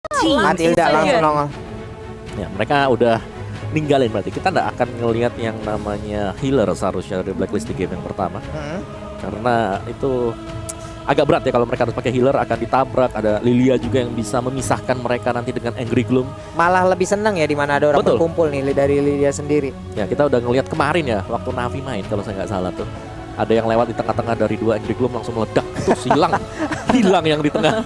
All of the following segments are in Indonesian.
Matilda langsung nongol. Ya, mereka udah ninggalin berarti. Kita nggak akan ngelihat yang namanya healer seharusnya dari Blacklist di game yang pertama. Karena itu agak berat ya kalau mereka harus pakai healer, akan ditabrak. Ada Lilia juga yang bisa memisahkan mereka nanti dengan Angry Gloom. Malah lebih seneng ya di mana ada orang berkumpul nih dari Lilia sendiri. Ya, kita udah ngelihat kemarin ya waktu Navi main kalau saya nggak salah tuh. Ada yang lewat di tengah-tengah dari 2 Angry Gloom langsung meledak. Terus hilang. Hilang yang di tengah.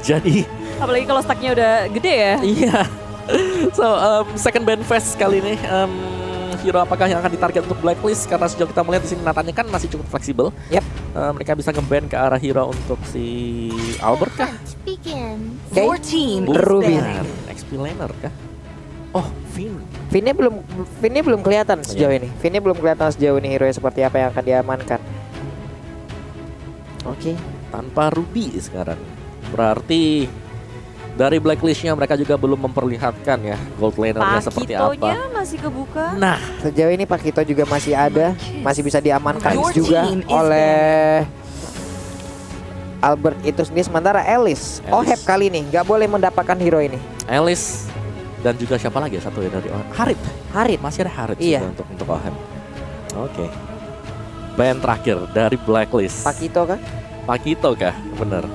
Jadi apalagi kalau stacknya udah gede ya. iya. So, second ban phase kali ini, hero apakah yang akan ditarget untuk Blacklist? Karena sejauh kita melihat di sini Nathannya kan masih cukup fleksibel. Yep. Mereka bisa nge-ban ke arah hero untuk si Albert kah? Your team Ruby. XP laner kah? Oh, Finn. Finnya belum kelihatan sejauh ini. Finnya belum kelihatan sejauh ini hero seperti apa yang akan diamankan. Oke. Tanpa Ruby sekarang. Berarti dari Blacklist-nya mereka juga belum memperlihatkan ya gold laner-nya seperti apa. Pakitonya masih kebuka. Nah, Sejauh ini Pakito juga masih ada, masih bisa diamankan Your juga team is oleh Albert itu sendiri. Sementara Alice. Oheb kali ini nggak boleh mendapatkan hero ini. Alice dan juga siapa lagi ya satu ya dari Harit. Harit. Masih ada Harit Iya. juga untuk Ohem. Oke. Ban terakhir dari Blacklist. Pakito kan? Pakito kah? Bener.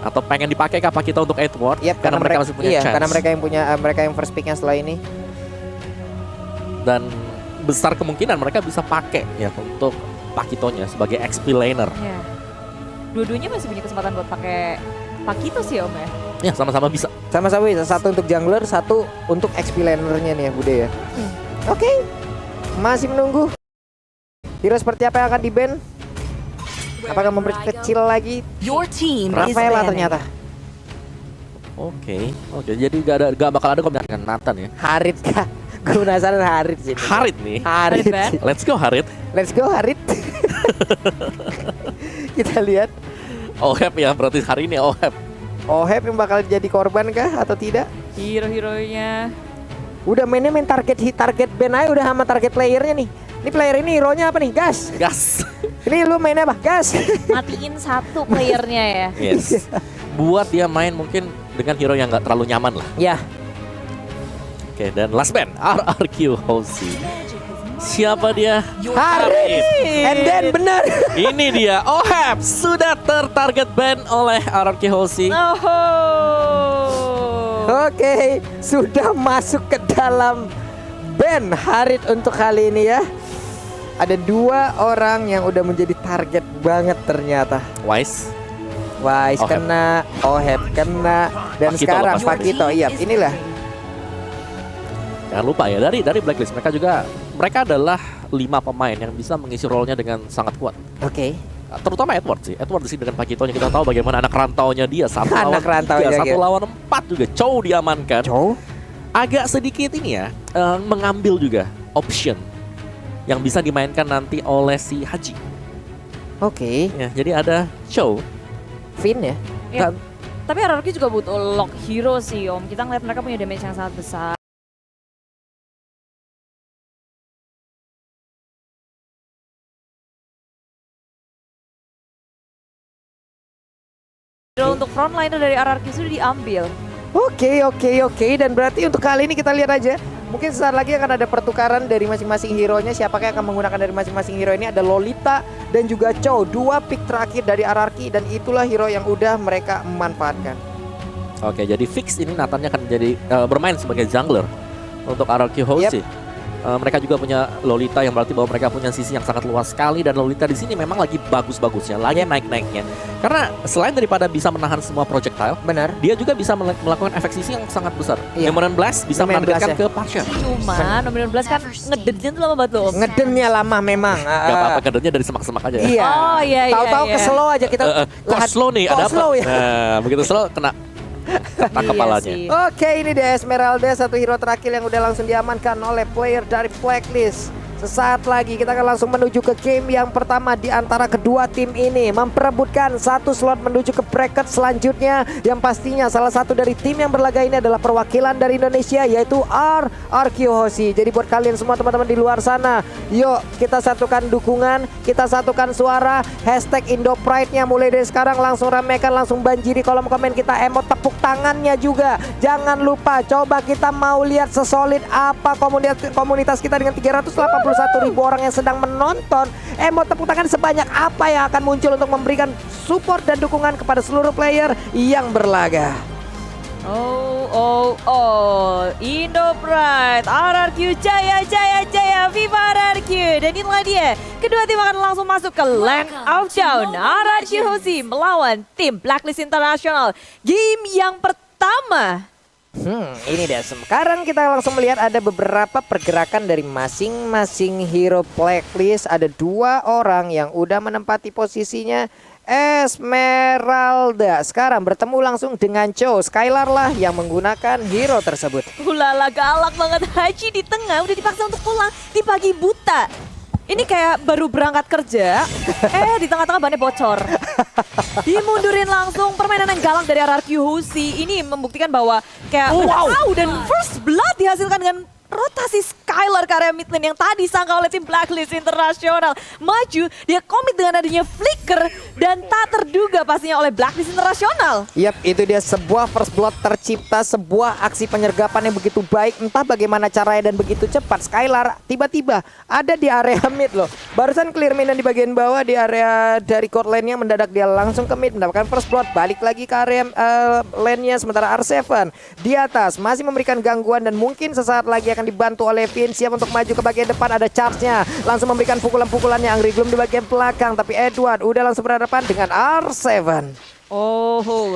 Atau pengen dipakai kah Pakito untuk Edward? Yep, karena mereka masih punya iya, chance. karena mereka yang punya mereka yang first picknya setelah ini. Dan besar kemungkinan mereka bisa pakai ya untuk Pakitonya sebagai XP laner. Ya. Dua-duanya masih punya kesempatan buat pakai Pakito sih Om ya. Ya sama-sama bisa. Sama-sama bisa, satu untuk jungler, satu untuk XP lanernya nih ya Bude ya. Oke. Masih menunggu hero seperti apa yang akan di-ban. Apakah memperkecil lagi? Your team Rafaela ternyata. Oke. Jadi gak bakal ada komentar Nathan ya. Harit kah? Gue penasaran Harit sih. Harit nih. Harit. Harit ban? Let's go Harit. Let's go Harit. Kita lihat Oheb ya berarti hari ini Oheb. Oheb yang bakal jadi korban kah atau tidak? Hero-heronya. Udah mainnya main target ban aja udah sama target playernya nih. Ini player ini hero-nya apa nih? Gas. Gas. Ini lu mainnya apa? Gas. Matiin satu playernya ya. Yes. Buat dia main mungkin dengan hero yang gak terlalu nyaman lah. Ya. Oke, dan last ban RRQ Hoshi. Siapa dia? Harit. And then benar. Ini dia Oheb sudah tertarget ban oleh RRQ Hoshi. Oke, sudah masuk ke dalam ban Harit untuk kali ini ya. Ada 2 orang yang udah menjadi target banget ternyata. Wise. Wise Oheb. kena, Oheb kena, dan Pakito sekarang lepas. Pakito. Iya, inilah. Jangan lupa ya dari Blacklist mereka adalah 5 pemain yang bisa mengisi role-nya dengan sangat kuat. Oke. Terutama Edward sih. Edward di sini dengan Pakitonya kita tahu bagaimana anak rantaunya dia satu Anak lawan rantaunya 3, gitu. 1 lawan 4 juga. Chow diamankan. Chow. Agak sedikit ini ya mengambil juga option yang bisa dimainkan nanti oleh si Haji. Oke. Ya, jadi ada Chow. Finn ya. Ya. Tapi RRQ juga butuh lock hero sih Om. Kita ngeliat mereka punya damage yang sangat besar. Hero untuk frontliner dari RRQ sudah diambil. Oke. Dan berarti untuk kali ini kita lihat aja. Mungkin sesaat lagi akan ada pertukaran dari masing-masing hero-nya. Siapakah yang akan menggunakan dari masing-masing hero ini? Ada Lolita dan juga Chow. 2 pick terakhir dari RRQ dan itulah hero yang udah mereka memanfaatkan. Oke, jadi fix ini Nathannya akan menjadi bermain sebagai jungler untuk RRQ Hoshi. Mereka juga punya Lolita yang berarti bahwa mereka punya sisi yang sangat luas sekali dan Lolita di sini memang lagi bagus-bagusnya, lagi naik-naiknya. Karena selain daripada bisa menahan semua projectile, Benar. dia juga bisa melakukan efek sisi yang sangat besar. Iya. Emerald Blast bisa Emerald menargetkan Blast ke Passion. Cuman nomor 12 kan ngedennya tuh lama banget loh Om. Ngedennya lama memang. Gak apa-apa, kadernya dari semak-semak aja ya. Iya. Oh, iya. Tahu-tahu ke slow aja kita. Kok slow nih, ada apa? slow ya. Nah, begitu slow kena ketak kepalanya. sih. Oke, ini dia Esmeralda, satu hero terakhir yang udah langsung diamankan oleh player dari Blacklist. Sesaat lagi kita akan langsung menuju ke game yang pertama di antara kedua tim ini, memperebutkan satu slot menuju ke bracket selanjutnya, yang pastinya salah satu dari tim yang berlaga ini adalah perwakilan dari Indonesia, yaitu RRQ Hoshi. Jadi buat kalian semua teman-teman di luar sana, yuk kita satukan dukungan, kita satukan suara, hashtag Indo Pride-nya mulai dari sekarang langsung ramekan, langsung banjiri kolom komen kita, emot tepuk tangannya juga. Jangan lupa, coba kita mau lihat sesolid apa komunitas kita dengan 381.000 orang yang sedang menonton. Emot tepuk tangan sebanyak apa yang akan muncul untuk memberikan support dan dukungan kepada seluruh player yang berlaga. Indo Pride, RRQ, Jaya, Viva RRQ. Dan inilah dia, kedua tim akan langsung masuk ke Land of Dawn. RRQ Hoshi melawan tim Blacklist International. Game yang pertama. Ini deh, sekarang kita langsung melihat ada beberapa pergerakan dari masing-masing hero Blacklist. Ada 2 orang yang udah menempati posisinya. Esmeralda sekarang bertemu langsung dengan Cho. Skylar lah yang menggunakan hero tersebut. Ulala, galak banget. Haji di tengah udah dipaksa untuk pulang di pagi buta. Ini kayak baru berangkat kerja, di tengah-tengah bannya bocor. Dimundurin langsung, permainan yang galak dari RRQ Hoshi. Ini membuktikan bahwa kayak dan first blood dihasilkan dengan rotasi Skylar ke area mid lane yang tadi disangka oleh tim Blacklist International. Maju, dia komit dengan adanya flicker dan tak terduga pastinya oleh Blacklist International. Yap, itu dia sebuah first blood tercipta, sebuah aksi penyergapan yang begitu baik. Entah bagaimana caranya dan begitu cepat. Skylar tiba-tiba ada di area mid loh. Barusan clear minion di bagian bawah di area dari core lane-nya, mendadak dia langsung ke mid mendapatkan first blood. Balik lagi ke area lane-nya, sementara R7 di atas masih memberikan gangguan dan mungkin sesaat lagi akan dibantu oleh Finn, siap untuk maju ke bagian depan. Ada charge-nya, langsung memberikan pukulan-pukulannya. Angry Gloom di bagian belakang, tapi Edward udah langsung berhadapan dengan R7.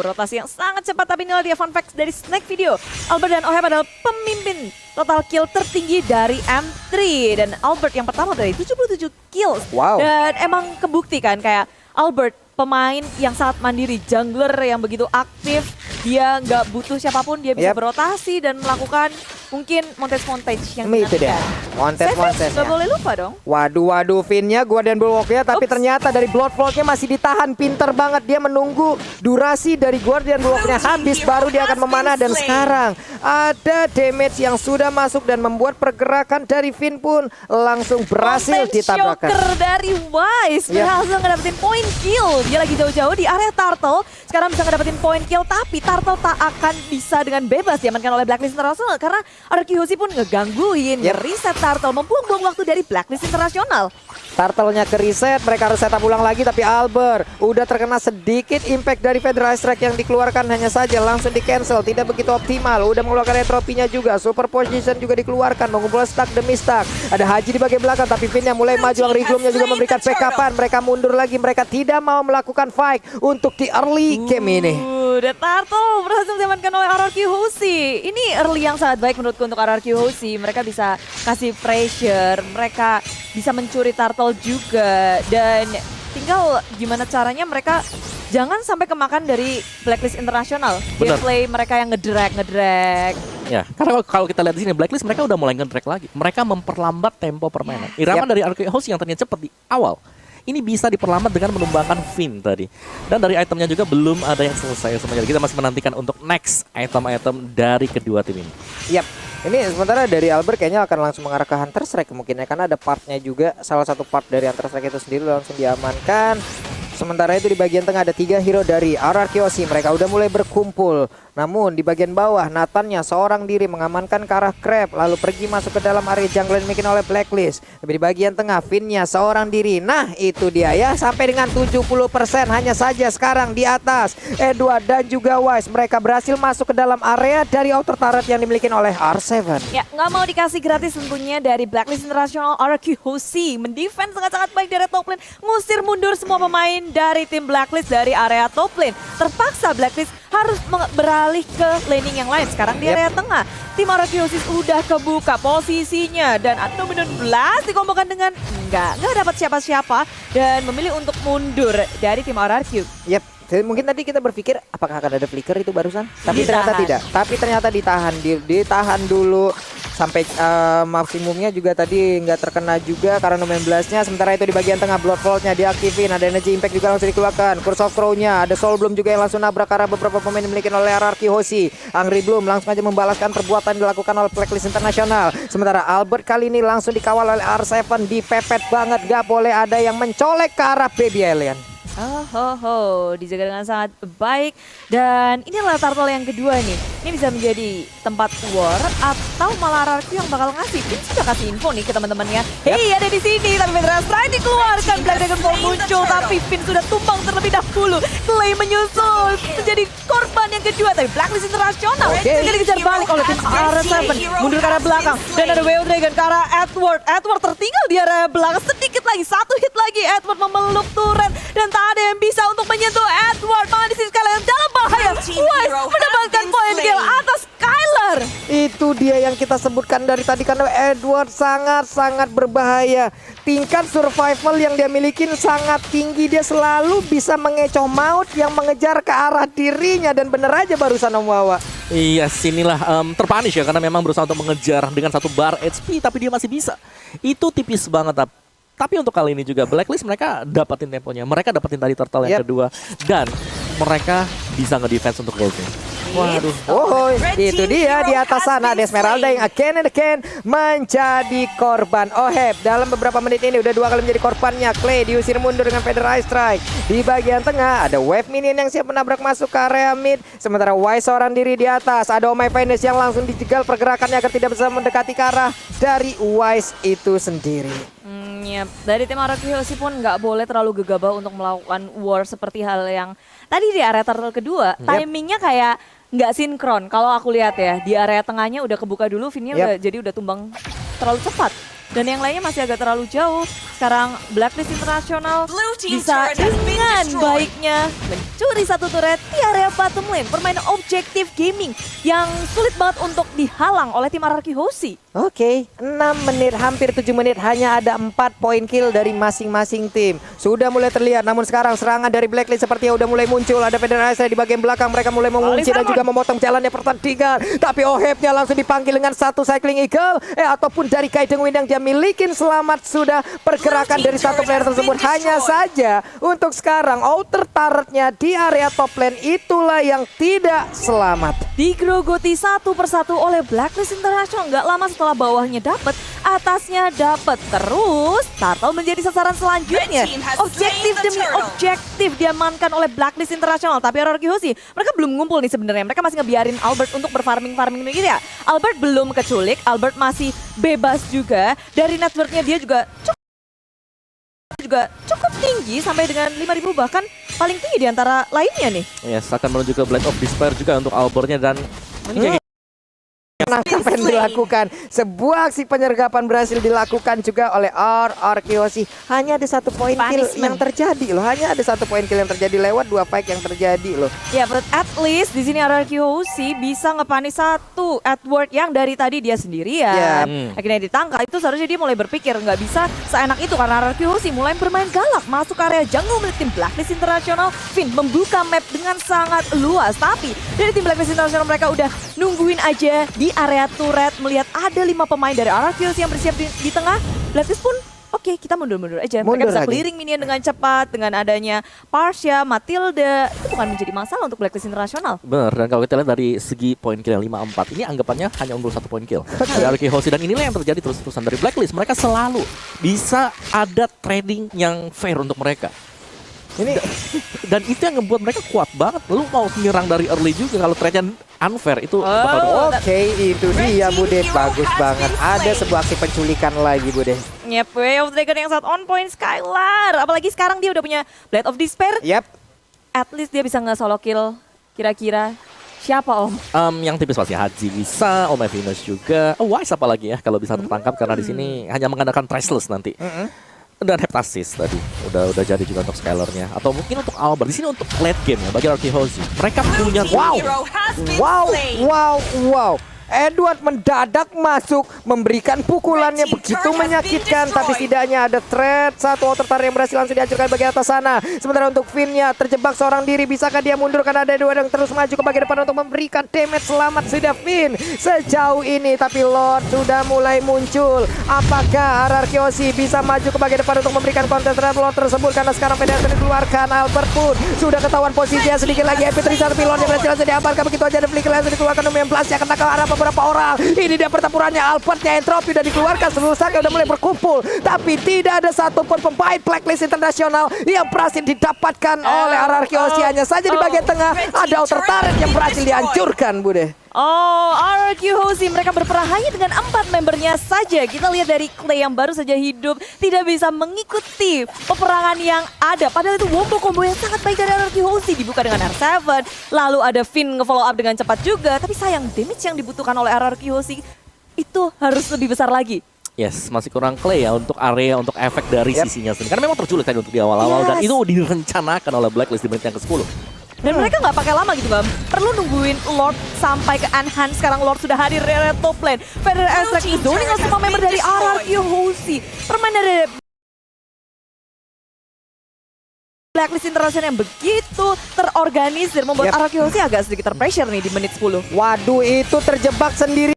Rotasi yang sangat cepat, tapi inilah dia fun facts dari Snack Video. Albert dan Oheb adalah pemimpin total kill tertinggi dari M3, dan Albert yang pertama dari 77 kills. Wow. Dan emang kebukti kan kayak Albert pemain yang sangat mandiri, jungler yang begitu aktif. Dia nggak butuh siapapun, dia bisa berotasi dan melakukan mungkin montage yang itu dia. Montage nggak boleh lupa dong. Waduh, Finn-nya gua dan Bulwark-nya, tapi ternyata dari Blood Vault-nya masih ditahan. Pinter banget dia menunggu durasi dari Guardian Bulwark-nya habis baru dia akan memanah. Dan sekarang ada damage yang sudah masuk dan membuat pergerakan dari Finn pun langsung berhasil ditabrakkan. Shocker dari Wise berhasil ngedapetin point kill. Dia lagi jauh-jauh di area Turtle, sekarang bisa ngedapetin point kill, tapi Turtle tak akan bisa dengan bebas diamankan oleh Blacklist International karena RRQ Hoshi pun ngegangguin, reset Turtle, membuang-buang waktu dari Blacklist International. Turtle-nya ke reset, mereka harus setup ulang lagi, tapi Albert udah terkena sedikit impact dari Federal Strike yang dikeluarkan, hanya saja langsung di cancel, tidak begitu optimal. Udah mengeluarkan entropinya juga, super position juga dikeluarkan, mengumpulkan stack demi stack. Ada Haji di bagian belakang, tapi Finn yang mulai maju. Angry Gloom-nya juga memberikan backup-an, mereka mundur lagi, mereka tidak mau melakukan fight untuk di early game ini. Dan Turtle berhasil diamankan oleh RRQ Hoshi. Ini early yang sangat baik menurutku untuk RRQ Hoshi. Mereka bisa kasih pressure, mereka bisa mencuri Turtle juga. Dan tinggal gimana caranya mereka jangan sampai kemakan dari Blacklist International. Gameplay mereka yang ngedrag. Ya, karena kalau kita lihat di sini Blacklist mereka udah mulai ngedrag lagi. Mereka memperlambat tempo permainan. Irama dari RRQ Hoshi yang ternyata cepat di awal, ini bisa diperlambat dengan menumbangkan Finn tadi. Dan dari itemnya juga belum ada yang selesai semuanya. Kita masih menantikan untuk next item-item dari kedua tim ini. Yap, ini sementara dari Albert kayaknya akan langsung mengarah ke Hunter Strike mungkin ya, karena ada partnya juga, salah satu part dari Hunter Strike itu sendiri langsung diamankan. Sementara itu di bagian tengah ada 3 hero dari RRQ Hoshi, mereka udah mulai berkumpul. Namun di bagian bawah Nathan-nya seorang diri mengamankan ke arah Crab, lalu pergi masuk ke dalam area jungle yang dimiliki oleh Blacklist. Tapi di bagian tengah Finn-nya seorang diri. Nah itu dia ya, sampai dengan 70% hanya saja sekarang di atas. Edward dan juga Wise, mereka berhasil masuk ke dalam area dari outer turret yang dimiliki oleh R7. Ya, nggak mau dikasih gratis tentunya dari Blacklist International. RRQ Hoshi mendefense sangat-sangat baik dari top lane, ngusir mundur semua pemain dari tim Blacklist dari area top lane. Terpaksa Blacklist harus beralih ke laning yang lain. Sekarang di area tengah, tim RRQ Hoshi udah kebuka posisinya dan Anominun Blast dikombokan dengan nggak dapat siapa-siapa dan memilih untuk mundur dari tim RRQ. Yep. Mungkin tadi kita berpikir apakah akan ada flicker itu barusan, tapi ternyata tidak. Tapi ternyata ditahan dulu sampai maksimumnya juga tadi nggak terkena juga karena main blastnya. Sementara itu di bagian tengah Blood Vault-nya diaktifin, ada energy impact juga langsung dikeluarkan. Curse of Crow-nya, ada Soul Bloom juga yang langsung nabrak karena beberapa pemain dimiliki oleh RRQ Hoshi. Angry Bloom langsung aja membalaskan perbuatan dilakukan oleh Blacklist International. Sementara Albert kali ini langsung dikawal oleh R7, dipepet banget, gak boleh ada yang mencolek ke arah Baby Alien. Dijaga dengan sangat baik. Dan ini adalah turtle yang kedua nih. Ini bisa menjadi tempat war atau malah RRQ yang bakal ngasih. Ini sudah kasih info nih ke teman-temannya. Hey, ada di sini. Tapi Federal Strike dikeluarkan. Black Dragon Ball muncul, tapi Finn sudah tumbang terlebih dahulu. Clay menyusul menjadi korban yang kedua. Tapi Blacklist International juga dikejar balik oleh tim R7. Mundur ke arah belakang. Dan ada Whale Dragon ke arah Edward. Edward tertinggal di area belakang. Sedikit lagi, satu hit lagi. Edward memeluk turret. Dan tak ada yang bisa untuk menyentuh Edward. Malah di sini Skylar dalam bahaya. Wise mendapatkan poin kill atas Skylar. Itu dia yang kita sebutkan dari tadi karena Edward sangat-sangat berbahaya. Tingkat survival yang dia miliki sangat tinggi. Dia selalu bisa mengecoh maut yang mengejar ke arah dirinya. Dan bener aja barusan Om Wawa. Iya, sinilah terpunish ya karena memang berusaha untuk mengejar dengan 1 bar HP tapi dia masih bisa. Itu tipis banget. Tapi untuk kali ini juga Blacklist mereka dapatin temponya. Mereka dapatin tadi turtle yang kedua dan mereka bisa ngedefense untuk goldnya. Waduh, itu dia di atas sana ada Esmeralda yang again and again menjadi korban. Oheb dalam beberapa menit ini udah 2 kali menjadi korbannya. Clay diusir mundur dengan Federal Strike. Di bagian tengah ada Wave Minion yang siap menabrak masuk ke area mid. Sementara Wise seorang diri di atas. Ada Oh My Finest yang langsung dijegal pergerakannya agar tidak bisa mendekati ke arah dari Wise itu sendiri. Yep. Dari tim RRQ Hoshi pun nggak boleh terlalu gegabah untuk melakukan war seperti hal yang tadi di area turtle kedua. Timingnya kayak nggak sinkron. Kalau aku lihat ya, di area tengahnya udah kebuka dulu, Vinnya udah tumbang terlalu cepat. Dan yang lainnya masih agak terlalu jauh. Sekarang Blacklist International bisa dengan baiknya mencuri 1 turret di area bottom lane. Permainan objektif gaming yang sulit banget untuk dihalang oleh tim RRQ Hoshi. Oke, 6 menit, hampir 7 menit, hanya ada 4 poin kill dari masing-masing tim. Sudah mulai terlihat, namun sekarang serangan dari Blacklist sepertinya udah mulai muncul. Ada Federasi di bagian belakang, mereka mulai mengunci dan juga memotong jalannya pertandingan. Tapi Ohebnya langsung dipanggil dengan 1 Cycling Eagle. Ataupun dari Kaideng Wind yang dia milikin. Selamat sudah pergerakan dari 1 player tersebut. Hanya saja untuk sekarang outer turretnya di area top lane itulah yang tidak selamat. Digerogoti satu persatu oleh Blacklist International. Nggak lama setelah bawahnya dapat, atasnya dapat. Terus Turtle menjadi sasaran selanjutnya. Objektif demi objektif diamankan oleh Blacklist International. Tapi RRQ Hoshi mereka belum ngumpul nih sebenarnya. Mereka masih ngebiarin Albert untuk berfarming gitu ya. Albert belum keculik, Albert masih bebas juga. Dari networknya dia juga cukup tinggi sampai dengan 5.000 bahkan paling tinggi di antara lainnya nih. Yes, akan menuju ke Blade of Despair juga untuk Albertnya dan Apa yang dilakukan? Sebuah aksi penyergapan berhasil dilakukan juga oleh RRQ Hoshi. Hanya ada 1 poin kill yang terjadi loh. Hanya ada 1 poin kill yang terjadi lewat 2 fight yang terjadi loh. Ya, but at least di sini RRQ Hoshi bisa ngepanis 1 Edward yang dari tadi dia sendirian. Akhirnya ditangkap. Itu seharusnya dia mulai berpikir nggak bisa seenak itu karena RRQ Hoshi mulai bermain galak masuk area jungle milik tim Blacklist International. Finn membuka map dengan sangat luas. Tapi dari tim Blacklist International mereka udah nungguin aja di area turret melihat ada 5 pemain dari RRQ Hoshi yang bersiap di tengah. Blacklist pun oke, kita mundur-mundur aja. Mereka bisa clearing minion dengan cepat dengan adanya Parsha, Matilda. Itu bukan menjadi masalah untuk Blacklist International. Bener, dan kalau kita lihat dari segi poin kill yang 5-4, ini anggapannya hanya unggul 1 poin kill dari RRQ Hoshi. Dan inilah yang terjadi terus-terusan dari Blacklist. Mereka selalu bisa ada trading yang fair untuk mereka. Dan itu yang membuat mereka kuat banget. Lu mau menyerang dari early juga kalau trade-nya unfair itu Oke, itu dia Bude. Bagus banget. Ada sebuah aksi penculikan lagi Bude. Yep, Way of Dragon yang saat on point Skylar. Apalagi sekarang dia udah punya Blade of Despair. Yep. At least dia bisa nge-solo kill. Kira-kira siapa Om? Yang tipis pasti Haji bisa, Oh My Venus juga. Wise apalagi ya kalau bisa tertangkap karena di sini hanya mengandalkan Priceless nanti. Dan Heptasis tadi udah jadi juga untuk Skylar-nya atau mungkin untuk Albert. Di sini untuk late game ya bagi RRQ Hoshi. Mereka punya Edward mendadak masuk, memberikan pukulannya begitu menyakitkan, tapi setidaknya ada threat. Satu outer tire yang berhasil langsung dihancurkan bagian atas sana. Sementara untuk Finn-nya terjebak seorang diri, bisakah dia mundur karena ada Edward yang terus maju ke bagian depan untuk memberikan damage. Selamat sudah Finn sejauh ini, tapi Lord sudah mulai muncul. Apakah RRQ Aussie bisa maju ke bagian depan untuk memberikan konten terhadap Lord tersebut, karena sekarang PDS dikeluarkan. Albert pun sudah ketahuan posisinya, sedikit lagi MP3 tapi Lord yang berhasil langsung diamankan. Begitu aja ada flicker langsung dikeluarkan demi Blast-nya kena ke arah beberapa orang. Ini dia pertempurannya. Albertnya Entropy udah dikeluarkan, seluruh Saka udah mulai berkumpul, tapi tidak ada satupun pemain Blacklist Internasional yang berhasil didapatkan oleh RRQ Aussie. Hanya saja di bagian tengah ada outer turret yang berhasil dihancurkan, Bude. Oh, RRQ Aussie mereka berperang hanya dengan 4 membernya saja. Kita lihat dari Clay yang baru saja hidup, tidak bisa mengikuti peperangan yang ada. Padahal itu wombo combo yang sangat baik dari RRQ Aussie, dibuka dengan R7. Lalu ada Finn nge-follow up dengan cepat juga. Tapi sayang, damage yang dibutuhkan oleh RRQ Aussie itu harus lebih besar lagi. Yes, masih kurang Clay ya untuk area, untuk efek dari sisinya sendiri. Karena memang terculik tadi untuk di awal-awal dan itu direncanakan oleh Blacklist di menit yang ke-10. Dan mereka nggak pakai lama gitu, Bam. Perlu nungguin Lord sampai ke Enhance. Sekarang Lord sudah hadir di area top lane. Federer Essex zoning semua member dari RRQ Aussie. Permainan dari Blacklist Internasional yang begitu terorganisir membuat RRQ Aussie agak sedikit terpressure nih di menit 10. Waduh, itu terjebak sendiri.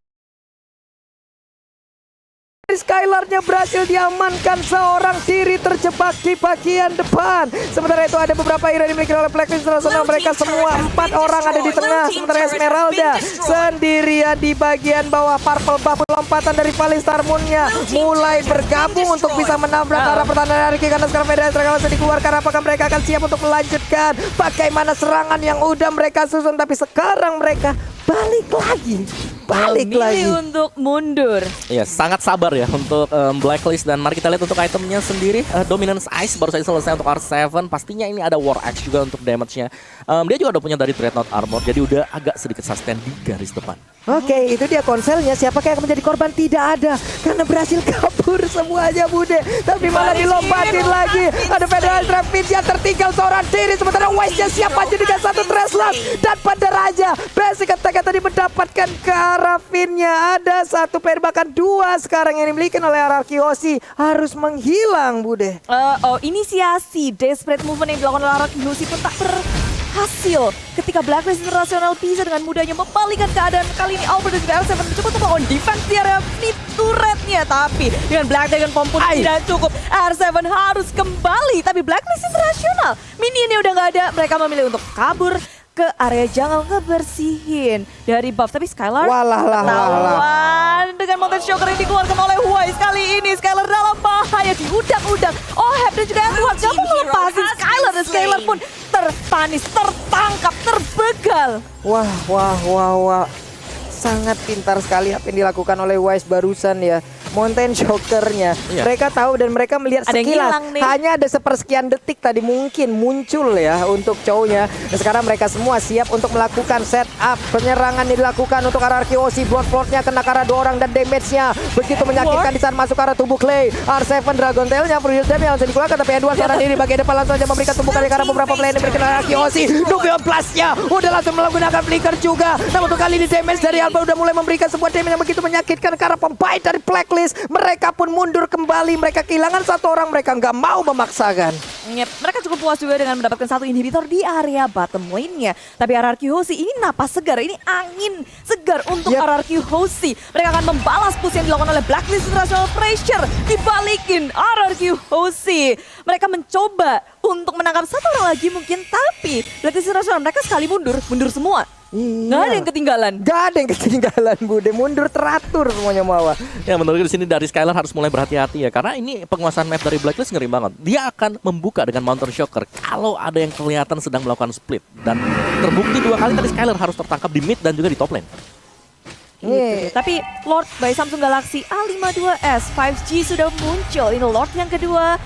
Skylar-nya berhasil diamankan, seorang diri terjebak di bagian depan. Sementara itu ada beberapa hero yang dimiliki oleh Blacklist Internasional. Mereka semua 4 orang ada di tengah. Sementara Esmeralda sendirian di bagian bawah. Purple Buff lompatan dari Valistar Moon-nya mulai bergabung untuk bisa menabrak arah pertahanan RRQ, karena sekarang Federer langsung dikeluarkan. Apakah mereka akan siap untuk melanjutkan bagaimana serangan yang udah mereka susun, tapi sekarang mereka balik lagi. Memilih untuk mundur. Ya, sangat sabar ya untuk Blacklist. Dan mari kita lihat untuk itemnya sendiri. Dominance Ice baru saja selesai untuk R7. Pastinya ini ada War Axe juga untuk damage-nya. Dia juga udah punya dari Dreadnought Armor, jadi udah agak sedikit sustain di garis depan. Oke, itu dia konselnya. Siapakah yang akan menjadi korban? Tidak ada, karena berhasil kabur semuanya, Bude. Tapi malah dilompatin lagi. Ada Federal Trapin yang tertinggal seorang diri. Sementara Wise-nya siap aja dengan satu Treslas. Dan pada Raja basic attack tadi mendapatkan ke arah Finn-nya. Ada satu pair, bahkan 2 sekarang yang dimiliki oleh RRQ Aussie. Harus menghilang, Bude. Inisiasi desperate movement yang dilakukan oleh RRQ Aussie pun tak berhasil ketika Blacklist Internasional bisa dengan mudahnya membalikkan keadaan. Kali ini Albert dan juga R7 mencoba untuk melakukan defense di area mid turretnya, tapi dengan Black Dragon Bomb pun tidak cukup. R7 harus kembali, tapi Blacklist Internasional minionnya udah nggak ada. Mereka memilih untuk kabur ke area jungle, ngebersihin dari buff. Tapi Skylar ketahuan dengan Mountain Shocker yang dikeluarkan oleh Wise. Kali ini Skylar dalam bahaya, diudang-udang. Oheb dan juga Edward gak mau melepasin Skylar, dan Skylar pun terpanis, tertangkap, terbegal. Wah. Sangat pintar sekali apa yang dilakukan oleh Wise barusan ya. Mountain Shocker-nya. Mereka tahu dan mereka melihat sekilas. Hanya ada sepersekian detik tadi mungkin muncul ya untuk cowoknya. Dan sekarang mereka semua siap untuk melakukan setup. Penyerangan yang dilakukan untuk RRQ Aussie. Blood-nya kena ke arah 2 orang dan damage-nya begitu menyakitkan di saat masuk ke arah tubuh Clay. R7 Dragon Tail-nya perlu damage yang langsung dikeluarkan, tapi Edward seorang diri bagian depan langsung saja memberikan tumpukan ke arah beberapa player yang diberikan RRQ Aussie. Nubion Plus-nya udah langsung menggunakan flicker juga. Namun untuk kali ini damage dari Alba udah mulai memberikan sebuah damage yang begitu menyakitkan ke arah pemain dari Blacklist. Mereka pun mundur kembali. Mereka kehilangan 1 orang. Mereka nggak mau memaksakan. Mereka cukup puas juga dengan mendapatkan 1 inhibitor di area bottom lane-nya. Tapi RRQ Aussie ini napas segar. Ini angin segar untuk RRQ Aussie. Mereka akan membalas push yang dilakukan oleh Blacklist International. Pressure dibalikin RRQ Aussie. Mereka mencoba untuk menangkap 1 orang lagi mungkin. Tapi Blacklist International mereka sekali mundur semua. Iya. Nggak ada yang ketinggalan. Gak ada yang ketinggalan, Bude. Mundur teratur semuanya Mawa. Ya, menurutku di sini dari Skylar harus mulai berhati-hati ya, karena ini penguasaan map dari Blacklist ngeri banget. Dia akan membuka dengan Mountain Shocker kalau ada yang kelihatan sedang melakukan split, dan terbukti 2 kali tadi Skylar harus tertangkap di mid dan juga di top lane. Gitu. Tapi Lord by Samsung Galaxy A52s 5G sudah muncul. Ini Lord yang kedua.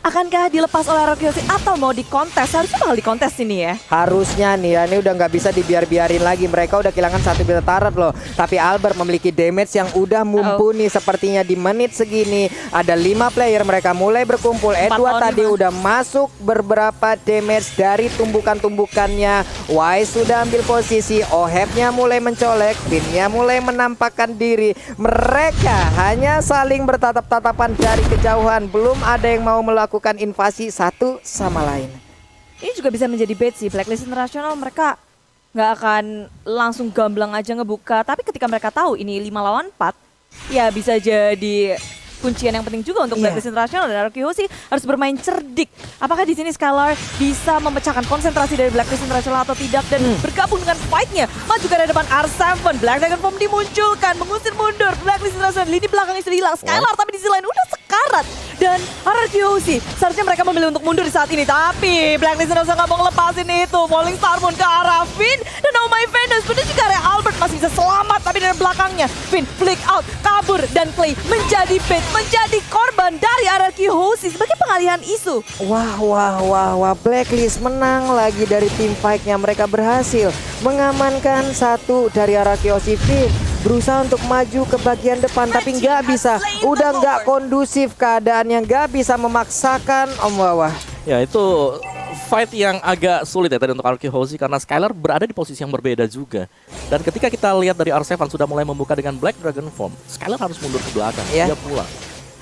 Akankah dilepas oleh RRQ atau mau dikontes? Harusnya bakal dikontes ini ya. Harusnya nih ya, ini udah nggak bisa dibiarin lagi. Mereka udah kehilangan 1 bit turret loh. Tapi Albert memiliki damage yang udah mumpuni sepertinya di menit segini. Ada 5 player, mereka mulai berkumpul. Edward tadi udah masuk beberapa damage dari tumbukan-tumbukannya. Wise sudah ambil posisi, Oheb-nya mulai mencolek, Finn-nya mulai menampakkan diri. Mereka hanya saling bertatap-tatapan dari kejauhan. Belum ada yang mau melakukan invasi satu sama lain. Ini juga bisa menjadi bait sih. Blacklist Internasional mereka nggak akan langsung gamblang aja ngebuka. Tapi ketika mereka tahu ini 5 lawan 4, ya bisa jadi kuncian yang penting juga untuk Blacklist Internasional, dan RRQ Hoshi harus bermain cerdik. Apakah di sini Skylar bisa memecahkan konsentrasi dari Blacklist Internasional atau tidak, dan bergabung dengan fight-nya. Maju ke depan R7, Black Dragon Bomb dimunculkan, mengusir mundur Blacklist Internasional. Lini belakangnya sudah hilang Skylar, tapi di sisi lain udah sekarat. Dan RRQ Hoshi seharusnya mereka memilih untuk mundur di saat ini, tapi Blacklist Internasional nggak mau ngelepasin itu. Falling Star Moon ke arah Finn dan Oh My Venus. Benar juga area Albert masih bisa selamat, tapi dari belakangnya Finn flick out, kabur, dan Clay menjadi bait, menjadi korban dari RRQ Hoshi sebagai pengalihan isu. Wah, Blacklist menang lagi dari tim fight-nya. Mereka berhasil mengamankan satu dari RRQ Hoshi. Finn berusaha untuk maju ke bagian depan, tapi nggak bisa. Udah nggak kondusif keadaannya, nggak bisa memaksakan Om Wawa. Ya itu fight yang agak sulit ya tadi untuk RRQ Hoshi karena Skylar berada di posisi yang berbeda juga. Dan ketika kita lihat dari R7 sudah mulai membuka dengan Black Dragon Form, Skylar harus mundur ke belakang, dia pulang.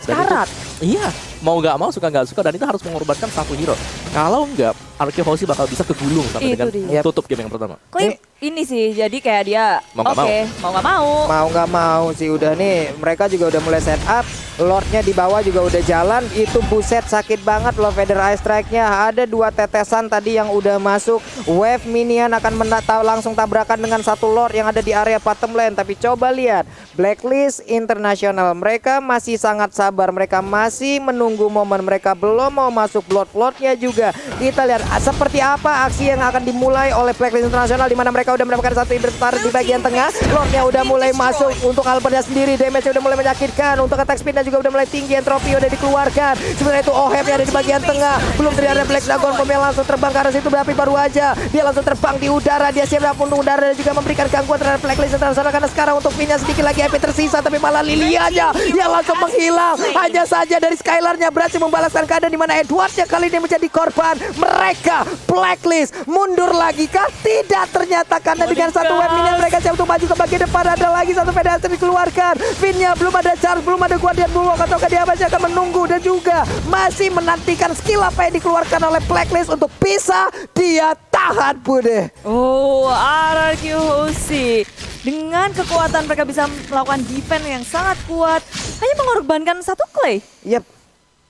Syarat. Iya, mau nggak mau, suka nggak suka, dan itu harus mengorbankan satu hero. Kalau nggak, RRQ Hoshi bakal bisa kegulung sampai Itu dengan tutup game yang pertama. Clay ini sih, jadi kayak dia Mau nggak mau nggak mau. Mau nggak mau sih udah nih. Mereka juga udah mulai set up. Lordnya di bawah juga udah jalan. Itu buset sakit banget loh Feather Eye Strike-nya. Ada 2 tetesan tadi yang udah masuk. Wave minion akan langsung tabrakan dengan satu Lord yang ada di area bottom lane. Tapi coba lihat Blacklist International, mereka masih sangat sabar. Mereka masih menunggu momen. Mereka belum mau masuk Blood-Bloodnya juga. Kita lihat seperti apa aksi yang akan dimulai oleh Blacklist International, di mana mereka udah mendapatkan satu bertar di bagian tengah. Lordnya udah mulai masuk untuk Albertnya sendiri. Damage udah mulai menyakitkan. Untuk attack speednya juga udah mulai tinggi. Entropi udah dikeluarkan. Sebenarnya itu Oheb yang ada di bagian tengah. Belum terlihat Black Dragon Bomb yang langsung terbang ke arah situ. Tapi baru aja dia langsung terbang di udara. Dia siap untuk udara dan juga memberikan gangguan terhadap Blacklist International. Karena sekarang untuk Finn-nya sedikit lagi HP tersisa. Tapi malah Lily aja yang langsung menghilang. Hanya saja dari Skylar-nya berhasil membalaskan keadaan, di mana Edward-nya kali ini menjadi korban. Mereka Blacklist mundur lagi kah? Tidak, ternyata karena dengan satu web minion mereka siap untuk maju ke bagian depan. Ada lagi satu pedastre dikeluarkan. Finn-nya belum ada charge, belum ada Guardian Bulwark, ataukah dia masih akan menunggu dan juga masih menantikan skill apa yang dikeluarkan oleh Blacklist untuk bisa dia tahan, Bude. Oh, RRQ Hoshi dengan kekuatan mereka bisa melakukan defense yang sangat kuat, hanya mengorbankan satu Clay. Yep.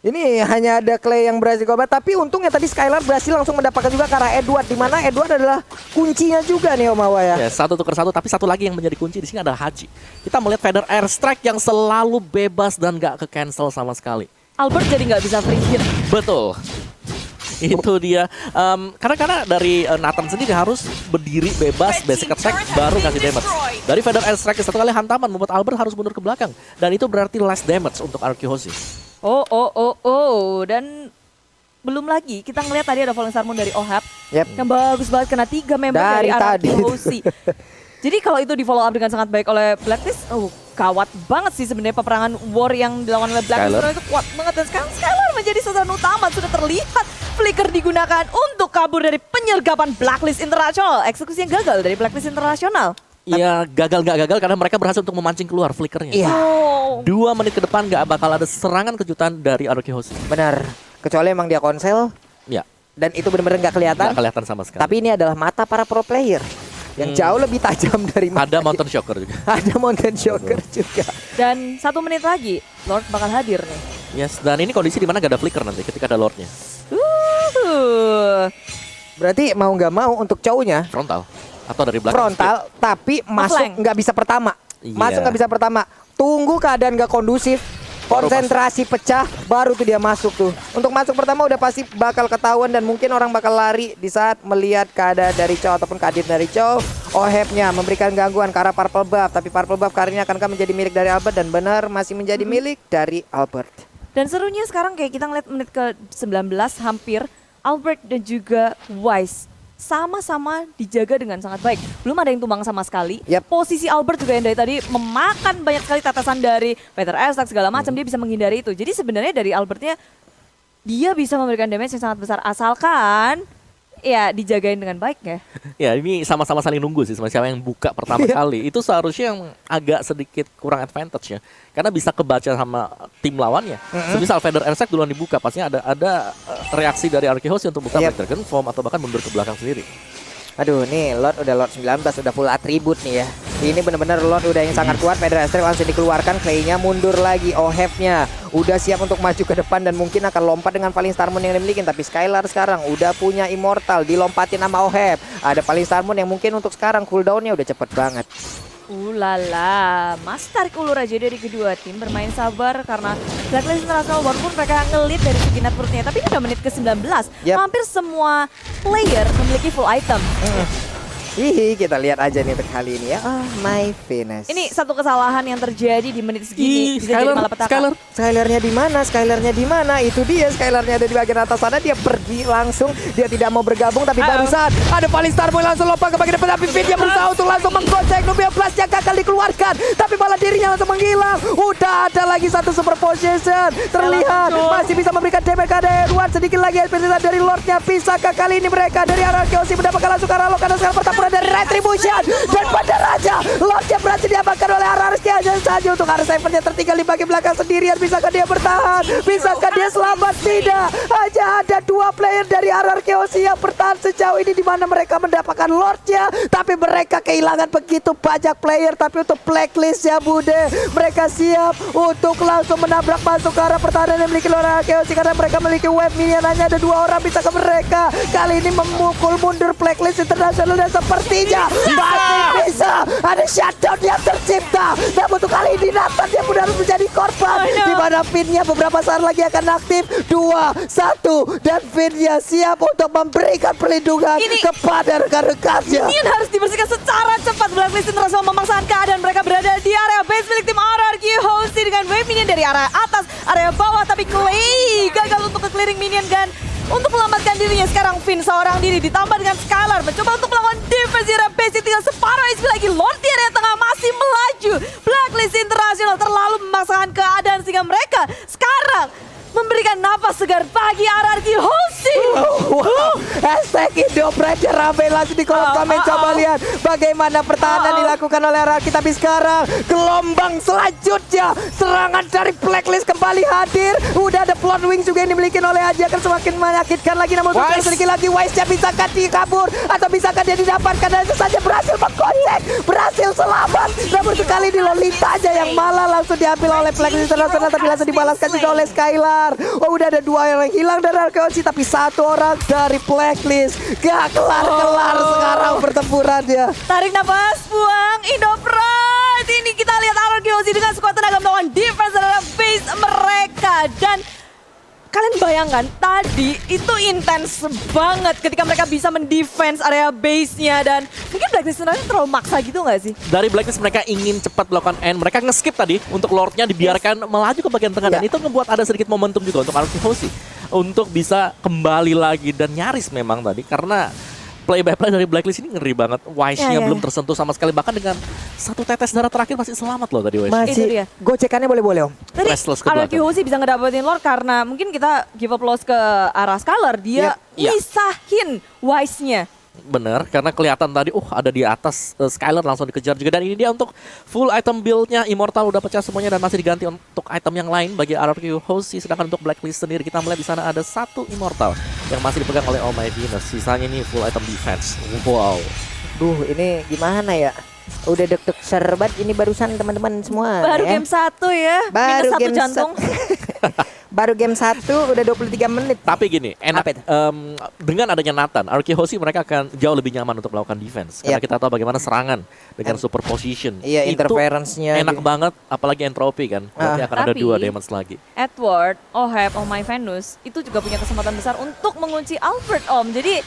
Ini hanya ada Clay yang berhasil korban, tapi untungnya tadi Skylar berhasil langsung mendapatkan juga ke arah Edward, di mana Edward adalah kuncinya juga nih Om Awa ya. Ya, satu tukar satu, tapi satu lagi yang menjadi kunci di sini adalah Haji. Kita melihat Feather Air Strike yang selalu bebas dan nggak ke cancel sama sekali. Albert jadi nggak bisa free hit. Betul. Itu dia. Karena dari Nathan sendiri harus berdiri bebas, basic attack, baru kasih damage. Dari Feather Air Strike satu kali hantaman membuat Albert harus mundur ke belakang. Dan itu berarti less damage untuk RRQ Hoshi. Dan belum lagi kita ngelihat tadi ada Falling Star Moon dari Oheb. Yep. Yang bagus banget, kena 3 member dari RRQ Hoshi. Jadi kalau itu di follow up dengan sangat baik oleh Blacklist, kawat banget sih sebenarnya peperangan war yang dilakukan oleh Blacklist itu kuat banget. Dan sekarang Skylar menjadi sasaran utama, sudah terlihat flicker digunakan untuk kabur dari penyergapan Blacklist International. Eksekusi yang gagal dari Blacklist International. Iya, gagal nggak gagal karena mereka berhasil untuk memancing keluar flickernya. Iya. 2 menit ke depan nggak bakal ada serangan kejutan dari RRQ Hoshi. Benar. Kecuali emang dia konsel. Ya. Dan itu benar-benar nggak kelihatan. Nggak kelihatan sama sekali. Tapi ini adalah mata para pro player yang jauh lebih tajam dari ada Mountain Shocker juga. Ada Mountain Shocker juga. Dan 1 menit lagi Lord bakal hadir nih. Yes, dan ini kondisi di mana gak ada flicker nanti ketika ada Lordnya. Berarti mau nggak mau untuk cowoknya Frontal atau dari belakang. frontal, tapi masuk nggak bisa pertama. Iya. Masuk nggak bisa pertama. Tunggu keadaan nggak kondusif. Konsentrasi pecah, baru tuh dia masuk tuh. Untuk masuk pertama udah pasti bakal ketahuan dan mungkin orang bakal lari di saat melihat keadaan dari Chow ataupun keadaan dari Chow. Oheb-nya memberikan gangguan ke arah Purple Buff, tapi Purple Buff kali ini akankah menjadi milik dari Albert, dan benar masih menjadi milik dari Albert. Dan serunya sekarang kayak kita ngeliat menit ke 19 hampir Albert dan juga Wise sama-sama dijaga dengan sangat baik. Belum ada yang tumbang sama sekali. Yap. Posisi Albert juga yang dari tadi memakan banyak sekali tetesan dari Peter Estak segala macam, dia bisa menghindari itu. Jadi sebenarnya dari Albertnya dia bisa memberikan damage yang sangat besar asalkan ya dijagain dengan baik ya. Ya ini sama-sama saling nunggu sih, siapa yang buka pertama kali. Itu seharusnya yang agak sedikit kurang advantage ya. Karena bisa kebaca sama tim lawannya. Semisal Vader Ersek duluan dibuka, pastinya ada reaksi dari Arkehosi untuk buka Black Dragon Form atau bahkan mundur ke belakang sendiri. Aduh nih Lord udah Lord 19 udah full atribut nih ya. Ini bener-bener Lord udah yang sangat kuat. Vader Ersek langsung dikeluarkan, Clay-nya mundur lagi. Ohep-nya udah siap untuk maju ke depan dan mungkin akan lompat dengan Falling Star Moon yang dimiliki. Tapi Skylar sekarang udah punya Immortal, dilompatin sama Ohep. Ada Falling Star Moon yang mungkin untuk sekarang cooldown-nya udah cepet banget. Ulala, masih tarik ulur aja dari kedua tim, bermain sabar karena Blacklist International walaupun mereka ngelit dari segi net worth-nya, tapi ini udah menit ke-19. Hampir semua player memiliki full item. Hihi, kita lihat aja nih untuk kali ini ya. Oh my Venus. Ini satu kesalahan yang terjadi di menit segini. Bisa jadi malapetaka. Skylarnya di mana? Skylarnya di mana? Itu dia, Skylarnya ada di bagian atas sana. Dia pergi langsung. Dia tidak mau bergabung, tapi barusan ada Falling Star Moon langsung lompat ke bagian depan. Tapi Fit dia berusaha untuk langsung menggocek Nubia Blast yang gagal dikeluarkan. Tapi malah dirinya langsung menghilang. Udah ada lagi satu super position. Terlihat masih bisa memberikan damage ke Edward. Sedikit lagi permintaan dari Lordnya. Bisakah kali ini mereka dari Arkehosi mendapatkan langsung Karalo karena sekarang pertama dari Retribution dan pada raja Lordnya berhasil diamankan oleh Araski aja saja untuk R7-nya tertinggal di bagian belakang sendirian. Bisakah dia bertahan? Bisakah dia selamat? Tidak. Hanya ada dua player dari Arkehosi yang bertahan sejauh ini di mana mereka mendapatkan Lordnya, tapi mereka kehilangan begitu banyak player. Tapi untuk Blacklist ya Bude, mereka siap untuk langsung menabrak masuk ke arah pertahanan yang dimiliki oleh Arkehosi karena mereka memiliki wave minion. Hanya ada dua orang bisa ke mereka. Kali ini memukul mundur Blacklist International dan sepertinya masih bisa ada shutdown yang tercipta. Namun untuk kali ini Nathan dia pun harus menjadi korban. Di mana Finn-nya beberapa saat lagi akan aktif. 2, 1 dan Finn-nya siap untuk memberikan perlindungan kepada rekan-rekannya. Minion harus dibersihkan secara cepat. Blacklist International memaksakan keadaan mereka berada di area base milik tim Arkehosi dengan wave minion dari arah atas, area bawah. Tapi Clay gagal untuk ke-clearing minion dan untuk menyelamatkan dirinya sekarang Finn seorang diri ditambah dengan Skylar mencoba untuk melakukan defense di area base. Tinggal separuh HP lagi. Lord di area tengah masih melaju. Blacklist International terlalu memaksakan keadaan sehingga mereka sekarang memberikan napas segar bagi Arkehosi. Wow, hashtag Indopredator ramai langsung di kolom komen. Coba lihat bagaimana pertahanan dilakukan oleh Araki. Tapi sekarang gelombang selanjutnya, serangan dari Blacklist kembali hadir. Udah ada plot wing juga yang dimiliki oleh Aji, akan semakin menyakitkan lagi. Namun sedikit lagi Wise-nya bisakah dia kabur atau bisakah dia didapatkan, dan itu saja berhasil menggocek, berhasil selamat. Namun sekali di Lolita aja yang malah langsung diambil oleh Blacklist International, tapi langsung dibalaskan juga oleh Skylar. Oh, udah ada dua yang hilang dari Arkehosi, tapi satu orang dari Blacklist. Gak kelar-kelar sekarang pertempurannya. Tarik nafas, buang, Indopride. Ini kita lihat Arkehosi dengan sekuat tenaga melawan defense dalam base mereka. Dan kalian bayangkan tadi itu intens banget ketika mereka bisa mendefense area base-nya. Dan mungkin Blacklist sebenarnya terlalu maksa gitu gak sih? Dari Blacklist mereka ingin cepat melakukan end. Mereka nge-skip tadi untuk Lordnya dibiarkan melaju ke bagian tengah. Dan itu ngebuat ada sedikit momentum juga untuk Arkehosi untuk bisa kembali lagi. Dan nyaris memang tadi karena play by play dari Blacklist ini ngeri banget. Wise-nya belum tersentuh sama sekali. Bahkan dengan satu tetes darah terakhir masih selamat loh tadi Wise. Masih gocekannya boleh-boleh Om. Tadi Arkehosi bisa ngedapetin Lord karena mungkin kita give up loss ke arah Skylar. Dia misahin Wise-nya. Bener, karena kelihatan tadi ada di atas Skylar langsung dikejar juga. Dan ini dia untuk full item build-nya. Immortal udah pecah semuanya dan masih diganti untuk item yang lain bagi Arkehosi. Sedangkan untuk Blacklist sendiri kita melihat di sana ada satu Immortal yang masih dipegang oleh Oh My Venus. Sisanya ini full item defense. Wow. Duh, ini gimana ya? Udah deg-deg serbat ini barusan teman-teman semua. Baru ya. game 1 ya. Baru minus 1 game jantung. Baru game 1 udah 23 menit. Tapi gini, enak dengan adanya Nathan, Arkehosi mereka akan jauh lebih nyaman untuk melakukan defense. Karena kita tahu bagaimana serangan dengan super position. Iya, interference-nya enak banget, apalagi entropy kan. Berarti akan ada 2 damage lagi. Edward, Ohep, Oh My Venus itu juga punya kesempatan besar untuk mengunci Albert Om. Jadi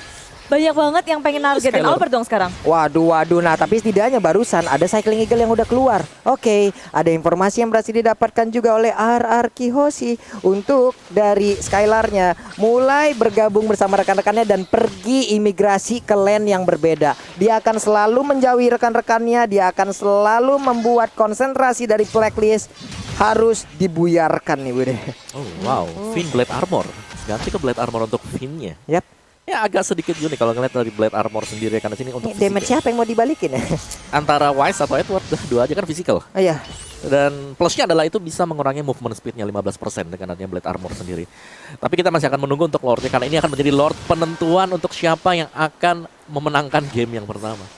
banyak banget yang pengen nargetin Skylar. Albert dong sekarang. Waduh. Nah, tapi setidaknya barusan ada Cycling Eagle yang udah keluar. Oke, ada informasi yang berhasil didapatkan juga oleh RRQ Hoshi untuk dari Skylarnya mulai bergabung bersama rekan-rekannya dan pergi imigrasi ke lane yang berbeda. Dia akan selalu menjauhi rekan-rekannya, dia akan selalu membuat konsentrasi dari blacklist harus dibuyarkan nih, Bude. Oh wow, Finn Blade Armor. Ganti ke Blade Armor untuk Finn-nya. Yap. Ya agak sedikit unik kalau ngeliat dari Blade Armor sendiri karena sini untuk Ini damage fisik ya. siapa yang mau dibalikin ya? Antara Wise atau Edward, dua aja kan physical. Oh iya. Dan plusnya adalah itu bisa mengurangi movement speednya 15% dengan adanya Blade Armor sendiri. Tapi kita masih akan menunggu untuk Lordnya karena ini akan menjadi Lord penentuan untuk siapa yang akan memenangkan game yang pertama.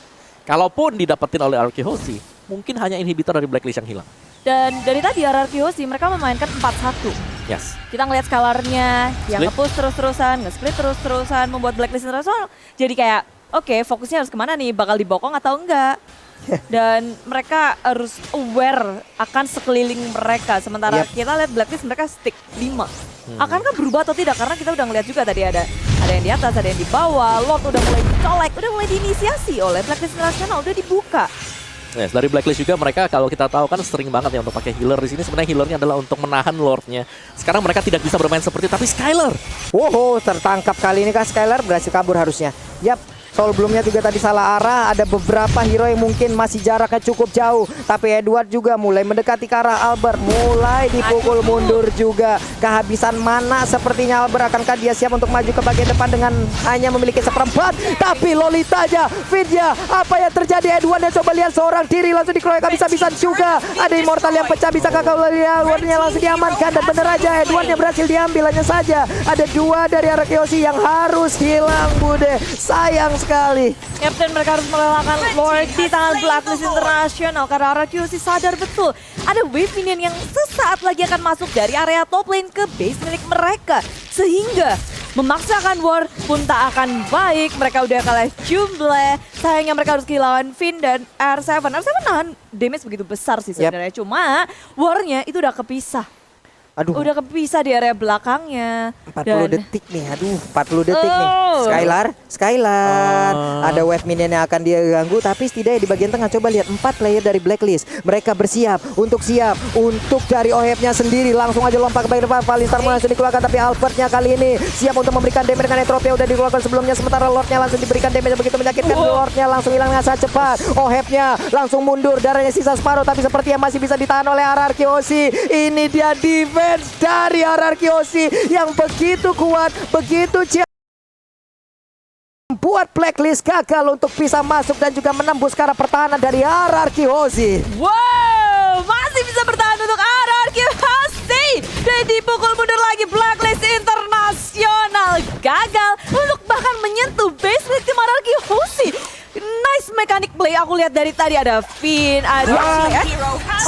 Kalaupun didapetin oleh RRQ Hoshi, mungkin hanya inhibitor dari Blacklist yang hilang. Dan dari tadi RRQ Hoshi mereka memainkan 4-1. Yes. Kita ngeliat Skylarnya yang Split. nge-push terus-terusan, nge-split terus-terusan, membuat Blacklist internasional. Jadi kayak, oke, fokusnya harus kemana nih? Bakal dibokong atau enggak? Dan mereka harus aware akan sekeliling mereka. Sementara Yep. kita lihat Blacklist mereka stick 5. Akankah berubah atau tidak? Karena kita udah ngeliat juga tadi ada yang di atas, ada yang di bawah. Lord udah mulai colek, udah mulai diinisiasi oleh Blacklist internasional, udah dibuka. Yes, dari Blacklist juga mereka kalau kita tahu kan sering banget ya untuk pakai healer di sini. Sebenarnya healernya adalah untuk menahan Lordnya. Sekarang mereka tidak bisa bermain seperti itu, tapi Skylar. Wow, tertangkap kali ini kah Skylar berhasil kabur harusnya. Yap. Soul Bloom-nya juga tadi salah arah. Ada beberapa hero yang mungkin masih jaraknya cukup jauh. Tapi Edward juga mulai mendekati ke arah Albert. Mulai dipukul mundur juga. Kehabisan mana sepertinya Albert. Akankah dia siap untuk maju ke bagian depan dengan hanya memiliki seperempat. Tapi Lolita aja, Vidya. Apa yang terjadi? Edward yang coba lihat seorang diri langsung dikeroyok habis-habisan juga. Ada Immortal yang pecah, bisa kakak Edwardnya langsung diamankan. Dan bener aja Edwardnya berhasil diambil. Hanya saja ada dua dari RRQ Hoshi yang harus hilang, Bude. Sayang sekali. Captain mereka harus merelakan Lord di tangan Blacklist International karena RRQ Hoshi sadar betul ada wave minion yang sesaat lagi akan masuk dari area top lane ke base milik mereka. Sehingga memaksakan war pun tak akan baik. Mereka udah kalah jumlah. Sayangnya mereka harus kehilangan Finn dan R7. R7 nahan damage begitu besar sih sebenarnya. Cuma warnya itu udah kepisah. Aduh. Udah kepisah di area belakangnya. 40 detik nih, aduh 40 detik nih. Skylar, ada wave minion yang akan dia ganggu. Tapi setidaknya di bagian tengah coba lihat 4 player dari Blacklist. Mereka bersiap untuk dari OHF-nya sendiri. Langsung aja lompat ke bagian depan, Valistar langsung dikeluarkan. Tapi Albertnya kali ini siap untuk memberikan damage dengan entropy udah dikeluarkan sebelumnya. Sementara Lordnya langsung diberikan damage yang begitu menyakitkan. Lordnya langsung hilang dengan sangat cepat. OHF-nya langsung mundur, darahnya sisa separuh. Tapi sepertinya masih bisa ditahan oleh RRQ Hoshi. Ini dia defense dari RRQ Hoshi yang begitu kuat, begitu buat Blacklist gagal untuk bisa masuk dan juga menembus ke arah pertahanan dari RRQ Hoshi. Wow, masih bisa bertahan untuk RRQ Hoshi. Dan dipukul mundur lagi Blacklist Internasional. Gagal untuk bahkan menyentuh base milik tim RRQ Hoshi. Nice mechanic play aku lihat dari tadi. Ada Finn, ada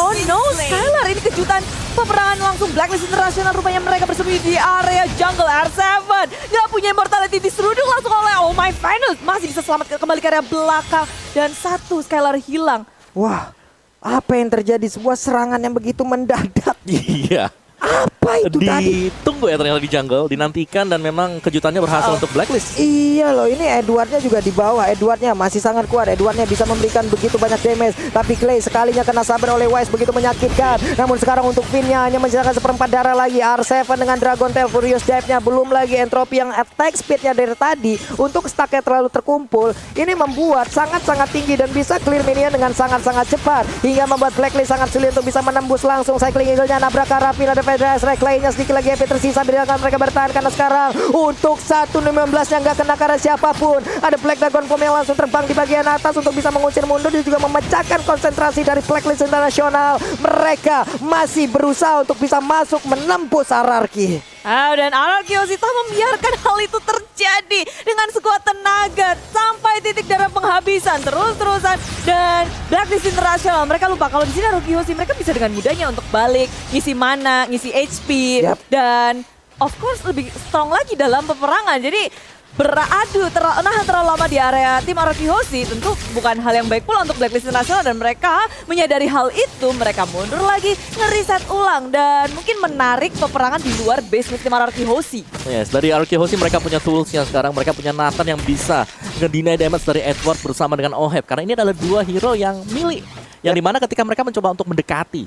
oh no, Skylar, ini kejutan peperangan langsung Blacklist Internasional. Rupanya mereka bersembunyi di area jungle. R7 gak punya immortality, diseruduk langsung oleh Oh My Finals. Masih bisa selamat kembali ke area belakang. Dan satu Skylar hilang. Wah, apa yang terjadi? Sebuah serangan yang begitu mendadak. Iya. Apa itu tadi? Ditunggu ya ternyata di jungle, dinantikan dan memang kejutannya berhasil untuk Blacklist. Iya loh, ini Edwardnya juga di bawah. Edwardnya masih sangat kuat. Edwardnya bisa memberikan begitu banyak damage. Tapi Clay sekalinya kena sabar oleh Wise, begitu menyakitkan. Namun sekarang untuk Finn-nya hanya menyisakan seperempat darah lagi. R7 dengan Dragon Tail, Furious Dive-nya. Belum lagi entropy yang attack speed-nya dari tadi. Untuk stack-nya terlalu terkumpul. Ini membuat sangat-sangat tinggi dan bisa clear minion dengan sangat-sangat cepat. Hingga membuat Blacklist sangat sulit untuk bisa menembus langsung. Cycling Eagle-nya nabrak ke arah Finn. Ada Federal Strike lainnya sedikit lagi HP tersisa. Biarkan mereka bertahan karena sekarang untuk 1-15 yang gak kena karena siapapun. Ada Black Dragon Form yang langsung terbang di bagian atas untuk bisa mengusir mundur dan juga memecahkan konsentrasi dari Blacklist Internasional. Mereka masih berusaha untuk bisa masuk menembus RRQ. Dan RRQ Hoshi tak membiarkan hal itu terjadi dengan sekuat tenaga sampai titik darah penghabisan terus-terusan. Dan Blacklist International mereka lupa kalau di sini RRQ Hoshi mereka bisa dengan mudahnya untuk balik, ngisi mana, ngisi HP, Yap. dan of course lebih strong lagi dalam peperangan. Jadi beradu nahan terlalu lama di area tim RRQ Hoshi tentu bukan hal yang baik pula untuk Blacklist International, dan mereka menyadari hal itu, mereka mundur lagi, ngereset ulang dan mungkin menarik peperangan di luar base tim RRQ Hoshi. Yes, dari RRQ Hoshi mereka punya toolsnya sekarang, mereka punya Nathan yang bisa nge-deny damage dari Edward bersama dengan Oheb, karena ini adalah dua hero yang milik. Yang dimana ketika mereka mencoba untuk mendekati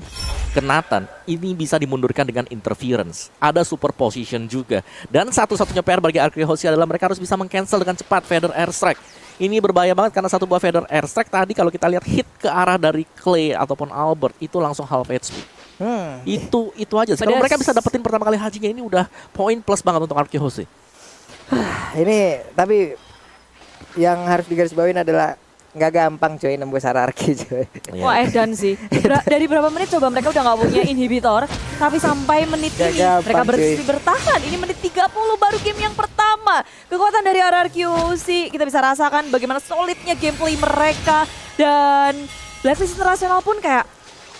ke Nathan, ini bisa dimundurkan dengan interference. Ada superposition juga. Dan satu-satunya PR bagi RRQ Hoshi adalah mereka harus bisa meng-cancel dengan cepat Feather Airstrike. Ini berbahaya banget karena satu buah Feather Airstrike tadi kalau kita lihat hit ke arah dari Clay ataupun Albert, itu langsung half HP. Itu aja. Kalau mereka bisa dapetin pertama kali hajinya, ini udah poin plus banget untuk RRQ Hoshi. Ini tapi yang harus digarisbawahi adalah nggak gampang coy nembus RRQ coy. Wah edan sih. Dari berapa menit coba mereka udah nggak punya inhibitor, tapi sampai menit Gak ini gampang, mereka cuy. bertahan. Ini menit 30 baru game yang pertama. Kekuatan dari RRQ Hoshi kita bisa rasakan bagaimana solidnya gameplay mereka, dan Blacklist International pun kayak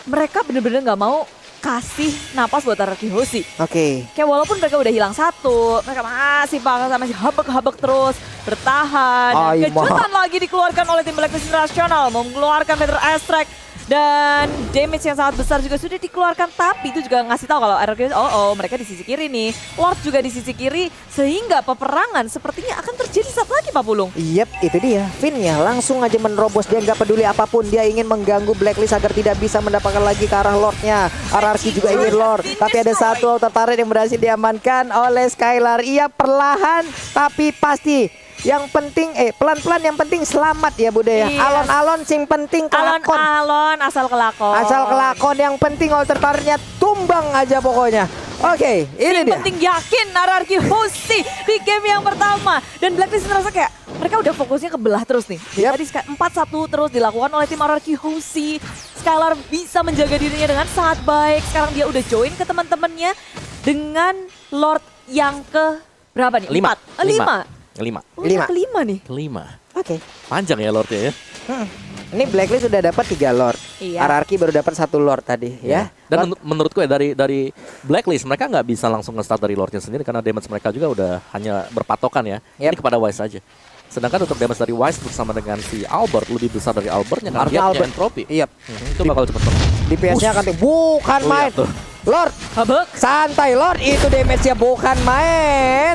mereka bener-bener nggak mau kasih napas buat RRQ Hoshi. Oke. Kayak walaupun mereka udah hilang satu, mereka masih paksa, masih habek-habek terus, bertahan. Dan kejutan lagi dikeluarkan oleh tim Blacklist International, mengeluarkan Feather Airstrike. Dan damage yang sangat besar juga sudah dikeluarkan, tapi itu juga ngasih tahu kalau RRQ mereka di sisi kiri nih. Lord juga di sisi kiri, sehingga peperangan sepertinya akan terjadi saat lagi Pak Pulung. Yep, itu dia. Finn-nya langsung aja menerobos, dia nggak peduli apapun, dia ingin mengganggu Blacklist agar tidak bisa mendapatkan lagi ke arah Lord-nya. RRQ juga ingin Lord, tapi ada satu auto turret yang berhasil diamankan oleh Skylar. Ia perlahan tapi pasti. Yang penting pelan-pelan, yang penting selamat ya Bude ya. Iya. Alon-alon sing penting kelakon. Alon-alon asal kelakon. Asal kelakon, yang penting alter turretnya tumbang aja pokoknya. Oke, ini Yang dia. penting yakin RRQ Hoshi di game yang pertama. Dan Blacklist ngerasa kayak mereka udah fokusnya ke belah terus nih. Yep. Tadi 4-1 terus dilakukan oleh tim RRQ Hoshi. Skylar bisa menjaga dirinya dengan sangat baik. Sekarang dia udah join ke teman-temannya dengan Lord yang ke berapa nih? 5. 5. Oh, yang kelima nih. Kelima. Oke. Panjang ya Lordnya ya. Ini Blacklist sudah dapat 3 Lord. Iya. RRQ baru dapat 1 Lord tadi ya. Dan menurutku ya dari Blacklist mereka nggak bisa langsung nge-start dari Lordnya sendiri karena damage mereka juga udah hanya berpatokan ya. Ini kepada Wise saja. Sedangkan untuk damage dari Wise bersama dengan si Albert lebih besar dari Albertnya karena dia punya entropy. Iya. Itu bakal cepet banget. DPS-nya akan bukan main. Lord, Habek. santai Lord, itu damage-nya bukan main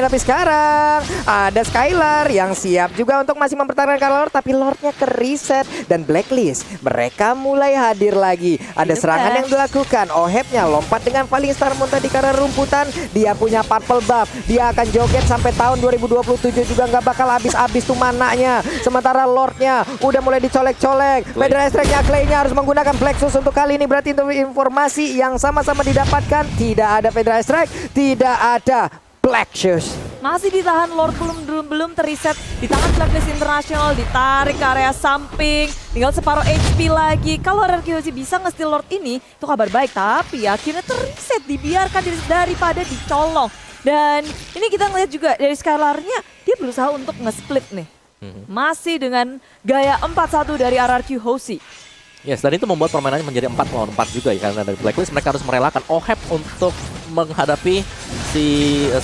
tapi sekarang ada Skylar yang siap juga untuk masih mempertahankan Lord, tapi Lordnya ke reset dan Blacklist mereka mulai hadir lagi. Ada serangan yang dilakukan, Ohebnya lompat dengan Falling Star Muntah di karena rumputan, dia punya purple buff, dia akan joget sampai tahun 2027 juga nggak bakal habis-habis tuh mananya. Sementara Lordnya udah mulai dicolek-colek, Feather Airstrike-nya Clay-nya harus menggunakan Plexus untuk kali ini, berarti untuk informasi yang sama-sama didapatkan, tidak ada Feather Airstrike, tidak ada Plexus. Masih ditahan Lord, belum terreset. Di tangan Blacklist International, ditarik ke area samping. Tinggal separuh HP lagi. Kalau RRQ Hoshi bisa nge-steal Lord ini, itu kabar baik. Tapi akhirnya terreset, dibiarkan daripada dicolong. Dan ini kita ngeliat juga dari Skylar-nya, dia berusaha untuk nge-split nih. Masih dengan gaya 4-1 dari RRQ Hoshi. Yes, dan itu membuat permainannya menjadi 4 lawan 4 juga ya, karena dari Blacklist mereka harus merelakan Oheb untuk menghadapi si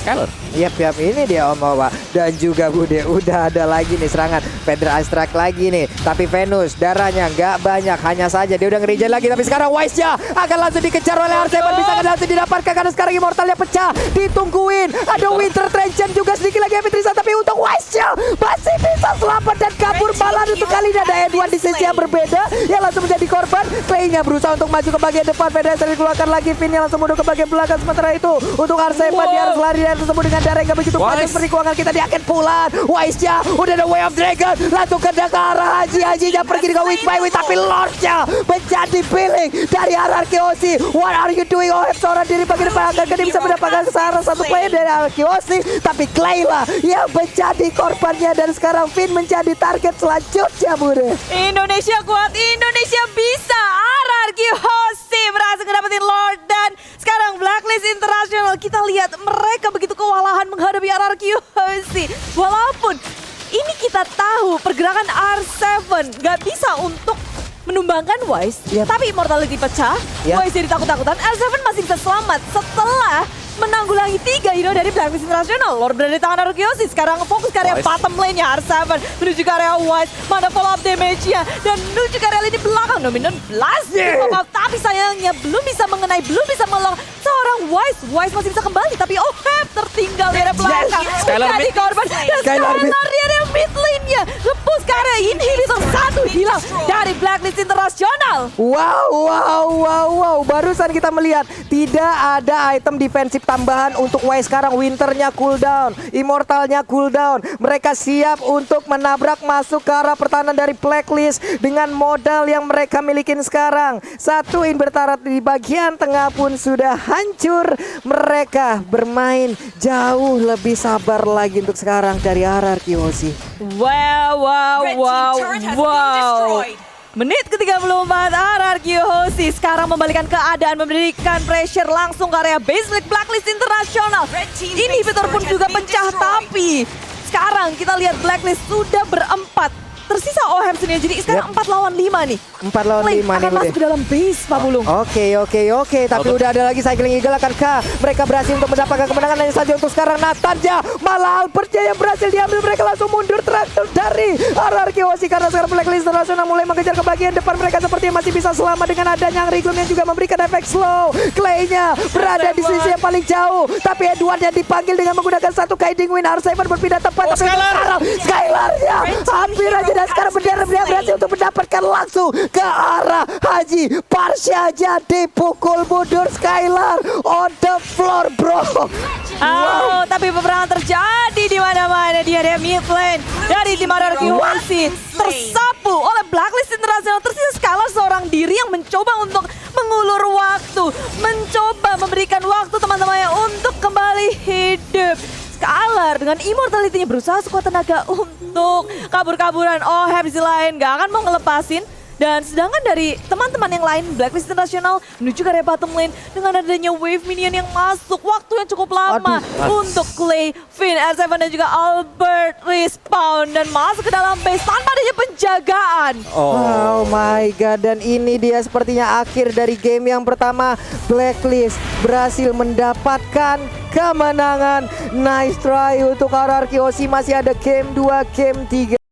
Skylar. Yap, ini dia Om Owa. Dan juga Bude, udah ada lagi nih serangan Feather Airstrike lagi nih. Tapi Venus darahnya nggak banyak, hanya saja dia udah nge-regen lagi. Tapi sekarang Wise-nya akan langsung dikejar oleh R7, bisa langsung didapatkan karena sekarang Immortalnya pecah. Ditungguin, ada Winter Trenchant juga sedikit lagi Tristan, tapi untuk Wise-nya masih bisa selamat dan kabur malah untuk kali ini ada Edward di sisi yang berbeda yang langsung menjadi korban. Clay-nya berusaha untuk maju ke bagian depan, Feather Airstrike dikeluarkan lagi, Finn-nya langsung mundur ke bagian belakang. Sementara itu untuk R7 dia harus lari dan bertemu dengan darah yang gak begitu panjang seperti keuangan kita, dia akan pulang. Wise-nya udah ada Way of Dragon, langsung ke arah Haji-Hajinya pergi dengan Witch by Witch, tapi Lord-nya menjadi pilih dari RRQ Hoshi. What are you doing? Oheb seorang diri bagian depan, agar dia bisa mendapatkan salah satu player dari RRQ Hoshi, tapi Clayla yang menjadi korbannya dan sekarang Finn menjadi target selanjutnya Bude. Indonesia kuat, Indonesia bisa. RRQ Hoshi berhasil ngedapetin Lord, dan sekarang Blacklist International kita lihat mereka begitu kewalahan menghadapi RRQ Hoshi. Walaupun ini kita tahu pergerakan R7 nggak bisa untuk menumbangkan Wise, tapi Immortality pecah, Wise jadi takut-takutan, R7 masih bisa selamat setelah menanggulangi 3 hero dari Blacklist International. Lord berada di tangan Arkeosi. Sekarang fokus ke area Wise. bottom lane-nya. R7 menuju ke area Wise. Mana follow up damage-nya. Dan menuju ke area lini belakang. Dominant Blast. Tapi sayangnya belum bisa mengenai, belum bisa melong seorang Wise. Wise masih bisa kembali. Tapi Oheb tertinggal di area belakang. Skylar Menjadi mid. korban. Dan Skylar mid. Skylar di area mid lane-nya. Lepus ke area inhibitor. Satu hilang dari Blacklist International. Wow. Barusan kita melihat tidak ada item defensif tambahan untuk Wise sekarang. Winternya cooldown, Immortalnya cooldown. Mereka siap untuk menabrak masuk ke arah pertahanan dari Blacklist dengan modal yang mereka milikin sekarang. Satu Invertarat di bagian tengah pun sudah hancur. Mereka bermain jauh lebih sabar lagi untuk sekarang dari Arkeosi. Wow. Menit ke-34 Arkeosi sekarang membalikan keadaan, memberikan pressure langsung ke area base Blacklist International. Inhibitor pun juga pecah, tapi sekarang kita lihat Blacklist sudah berempat. Tersisa Oheb sendiri, jadi sekarang 4 lawan 5 nih. 4 lawan 5 Lane nih akan masuk ke dalam base, Pak Bulung. Oke. Tapi udah ada lagi cycling eagle akan K. Mereka berhasil untuk mendapatkan kemenangan hanya saja untuk sekarang. Natanja malah Albertnya yang berhasil diambil. Mereka langsung mundur terakhir dari Arkeosi karena sekarang Blacklist International mulai mengejar ke bagian depan. Mereka sepertinya masih bisa selamat dengan adanya Angry Gloom yang juga memberikan efek slow. Clay-nya berada di sisi yang paling jauh. Tapi Edward yang dipanggil dengan menggunakan satu Guiding Wind. R7 berpindah tepat. Tapi sekarang Skylar-nya hampir aja. Dan sekarang dia berhasil untuk mendapatkan langsung ke arah Haji. Parsha jadi pukul mundur Skylar on the floor, bro. Tapi peperangan terjadi di mana-mana di area mid lane dari tim Arkeosi. Tersapu oleh Blacklist International. Tersisa Skylar seorang diri yang mencoba untuk mengulur waktu, mencoba memberikan waktu teman-temannya untuk kembali hidup. Skylar dengan immortality-nya berusaha sekuat tenaga untuk kabur-kaburan. Oheb di sisi lain gak akan mau ngelepasin. Dan sedangkan dari teman-teman yang lain, Blacklist International menuju ke area bottom lane dengan adanya wave minion yang masuk. Waktu yang cukup lama untuk Clay, Finn, R7 dan juga Albert respawn dan masuk ke dalam base tanpa adanya penjagaan. Oh my god, dan ini dia sepertinya akhir dari game yang pertama. Blacklist berhasil mendapatkan kemenangan. Nice try untuk Arkeosi. Masih ada game 2, game 3.